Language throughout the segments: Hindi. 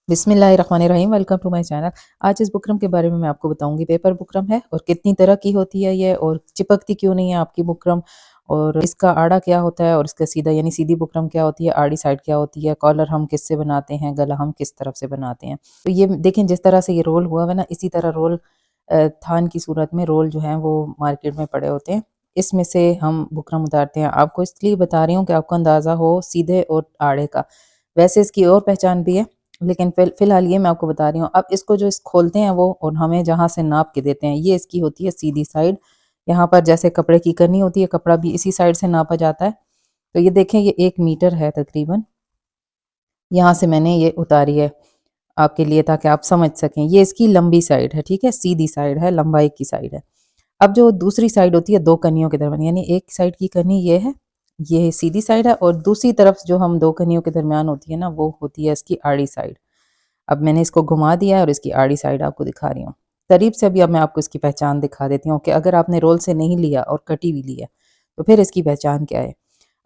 बिस्मिल्लाहिर्रहमानिर्रहीम। Welcome to my channel. आज इस बुकरम के बारे में मैं आपको बताऊंगी। पेपर बुकरम है और कितनी तरह की होती है ये, और चिपकती क्यों नहीं है आपकी बुकरम, और इसका आड़ा क्या होता है और इसका सीधा यानी सीधी बुकरम क्या होती है, आड़ी साइड क्या होती है, कॉलर हम किससे बनाते हैं, गला हम किस तरफ से बनाते हैं। तो ये देखें, जिस तरह से ये रोल हुआ है ना, इसी तरह रोल थान की सूरत में रोल जो है वो मार्केट में पड़े होते हैं। इसमें से हम बुकरम उतारते हैं। आपको इसलिए बता रही हूँ कि आपको अंदाज़ा हो सीधे और आड़े का। वैसे इसकी और पहचान भी है, लेकिन फिलहाल ये मैं आपको बता रही हूँ। अब इसको जो खोलते हैं वो, और हमें जहाँ से नाप के देते हैं, ये इसकी होती है सीधी साइड। यहाँ पर जैसे कपड़े की करनी होती है, कपड़ा भी इसी साइड से नापा जाता है। तो ये देखें, ये 1 मीटर है तकरीबन। यहाँ से मैंने ये उतारी है आपके लिए ताकि आप समझ सकें। ये इसकी लंबी साइड है, ठीक है, सीधी साइड है, लंबाई की साइड है। अब जो दूसरी साइड होती है दो कनियों के दरमियान, यानी एक साइड की कनी ये है, ये सीधी साइड है, और दूसरी तरफ जो हम दो कनियों के दरमियान होती है ना, वो होती है इसकी आड़ी साइड। अब मैंने इसको घुमा दिया है और इसकी आड़ी साइड आपको दिखा रही हूँ करीब से। अभी अब मैं आपको इसकी पहचान दिखा देती हूँ कि अगर आपने रोल से नहीं लिया और कटी हुई ली है तो फिर इसकी पहचान क्या है।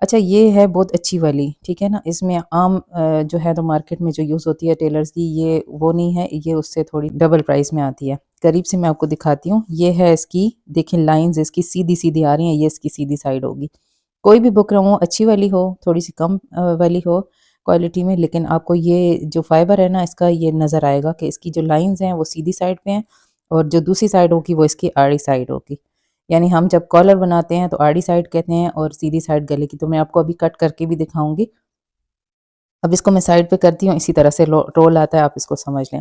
अच्छा, ये है बहुत अच्छी वाली, ठीक है ना। इसमें आम जो है तो मार्केट में जो यूज़ होती है टेलर्स की, ये वो नहीं है, ये उससे थोड़ी डबल प्राइस में आती है। करीब से मैं आपको दिखाती हूँ। ये है इसकी, देखें लाइंस इसकी सीधी सीधी आ रही हैं, ये इसकी सीधी साइड होगी। कोई भी बुकरम हो, अच्छी वाली हो, थोड़ी सी कम वाली हो क्वालिटी में, लेकिन आपको ये जो फाइबर है ना इसका, ये नज़र आएगा कि इसकी जो लाइंस हैं वो सीधी साइड पे हैं, और जो दूसरी साइड होगी वो इसकी आड़ी साइड होगी। यानी हम जब कॉलर बनाते हैं तो आड़ी साइड कहते हैं और सीधी साइड गले की। तो मैं आपको अभी कट करके भी दिखाऊंगी। अब इसको मैं साइड पे करती हूँ, इसी तरह से रोल आता है, आप इसको समझ लें।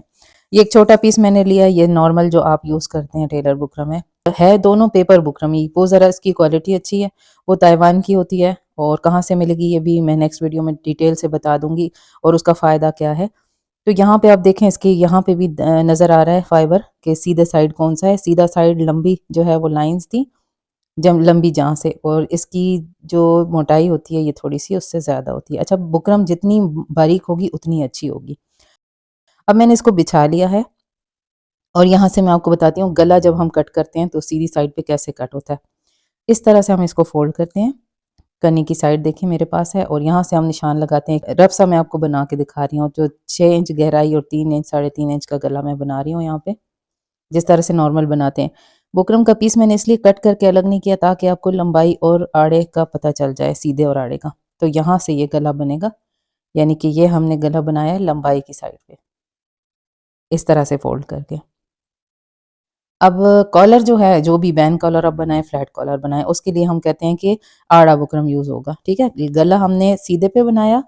ये एक छोटा पीस मैंने लिया है, ये नॉर्मल जो आप यूज़ करते हैं टेलर बुकरम है दोनों पेपर बुकरम ही। वो ज़रा इसकी क्वालिटी अच्छी है, वो ताइवान की होती है, और कहाँ से मिलेगी ये भी मैं नेक्स्ट वीडियो में डिटेल से बता दूंगी, और उसका फ़ायदा क्या है। तो यहाँ पे आप देखें, इसके यहाँ पे भी नज़र आ रहा है फाइबर के सीधे साइड कौन सा है। सीधा साइड लंबी जो है वो लाइंस थी, जब लंबी जहाँ से, और इसकी जो मोटाई होती है ये थोड़ी सी उससे ज़्यादा होती है। अच्छा, बुकरम जितनी बारीक होगी उतनी अच्छी होगी। अब मैंने इसको बिछा लिया है, और यहाँ से मैं आपको बताती हूँ गला जब हम कट करते हैं तो सीधी साइड पे कैसे कट होता है। इस तरह से हम इसको फोल्ड करते हैं। कनी की साइड देखिए मेरे पास है, और यहाँ से हम निशान लगाते हैं। रफ सा मैं आपको बना के दिखा रही हूँ। जो 6 इंच गहराई और 3 इंच 3.5 इंच का गला मैं बना रही हूँ यहाँ पे, जिस तरह से नॉर्मल बनाते हैं। बुकरम का पीस मैंने इसलिए कट करके अलग नहीं किया ताकि आपको लंबाई और आड़े का पता चल जाए, सीधे और आड़े का। तो यहाँ से ये गला बनेगा, यानी कि ये हमने गला बनाया है लंबाई की साइड पे, इस तरह से फोल्ड करके। अब कॉलर जो है, जो भी बैन कॉलर आप बनाए, फ्लैट कॉलर बनाए, उसके लिए हम कहते हैं कि आड़ा बुकरम यूज़ होगा, ठीक है। गला हमने सीधे पे बनाया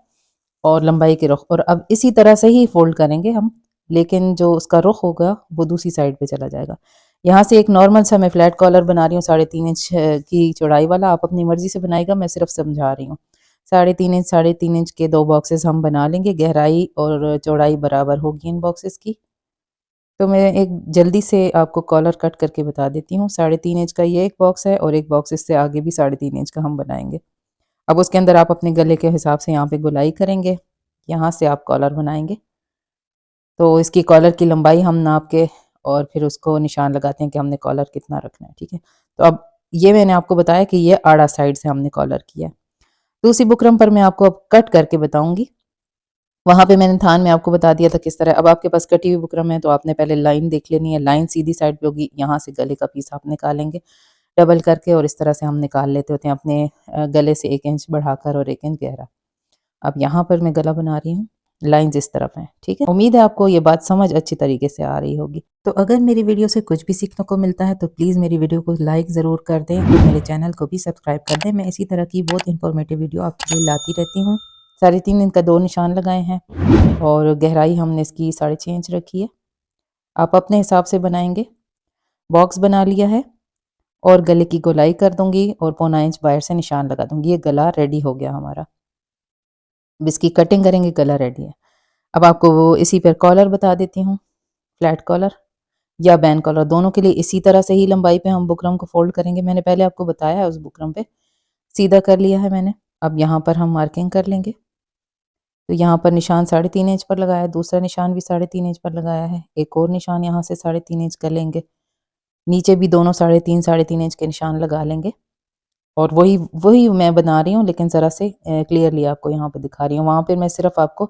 और लंबाई के रुख, और अब इसी तरह से ही फोल्ड करेंगे हम, लेकिन जो उसका रुख होगा वो दूसरी साइड पे चला जाएगा। यहाँ से एक नॉर्मल सा मैं फ्लैट कॉलर बना रही हूँ, 3.5 इंच की चौड़ाई वाला। आप अपनी मर्जी से बनाएगा, मैं सिर्फ समझा रही हूँ। 3.5 इंच 3.5 इंच के 2 बॉक्सेस हम बना लेंगे, गहराई और चौड़ाई बराबर होगी इन बॉक्सेस की। तो मैं एक जल्दी से आपको कॉलर कट करके बता देती हूँ। 3.5 इंच का ये एक बॉक्स है, और एक बॉक्स इससे आगे भी 3.5 इंच का हम बनाएंगे। अब उसके अंदर आप अपने गले के हिसाब से यहाँ पे गोलाई करेंगे, यहाँ से आप कॉलर बनाएंगे। तो इसकी कॉलर की लंबाई हम नाप के और फिर उसको निशान लगाते हैं कि हमने कॉलर कितना रखना है, ठीक है। तो अब ये मैंने आपको बताया कि ये आड़ा साइड से हमने कॉलर किया है। दूसरी बुकरम पर मैं आपको अब कट करके बताऊंगी। वहां पे मैंने थान में आपको बता दिया था किस तरह। अब आपके पास कटी हुई बुकरम है तो आपने पहले लाइन देख लेनी है। लाइन सीधी साइड पे होगी, यहाँ से गले का पीस आप निकालेंगे डबल करके, और इस तरह से हम निकाल लेते होते हैं अपने गले से 1 इंच बढ़ाकर और 1 इंच गहरा। अब यहाँ पर मैं गला बना रही हूँ, लाइंस इस तरफ हैं, ठीक है। उम्मीद है आपको ये बात समझ अच्छी तरीके से आ रही होगी। तो अगर मेरी वीडियो से कुछ भी सीखने को मिलता है तो प्लीज़ मेरी वीडियो को लाइक ज़रूर कर दें, और मेरे चैनल को भी सब्सक्राइब कर दें। मैं इसी तरह की बहुत इंफॉर्मेटिव वीडियो आपके लिए लाती रहती हूँ। 3.5 इंच का 2 निशान लगाए हैं, और गहराई हमने इसकी 6.5 इंच रखी है। आप अपने हिसाब से बनाएंगे। बॉक्स बना लिया है, और गले की गोलाई कर दूंगी और 0.25 इंच बाहर से निशान लगा दूंगी। ये गला रेडी हो गया हमारा। अब इसकी कटिंग करेंगे, गला रेडी है। अब आपको वो इसी पर कॉलर बता देती हूँ। फ्लैट कॉलर या बैन कॉलर, दोनों के लिए इसी तरह से ही लंबाई पे हम बुकरम को फोल्ड करेंगे। मैंने पहले आपको बताया है, उस बुकरम पे सीधा कर लिया है मैंने। अब यहाँ पर हम मार्किंग कर लेंगे। तो यहाँ पर निशान 3.5 इंच पर लगाया है, दूसरा निशान भी 3.5 इंच पर लगाया है, एक और निशान यहाँ से 3.5 इंच कर लेंगे। नीचे भी दोनों 3.5 के निशान लगा लेंगे। और वही वही मैं बना रही हूँ, लेकिन ज़रा से क्लियरली आपको यहाँ पे दिखा रही हूँ। वहाँ पे मैं सिर्फ आपको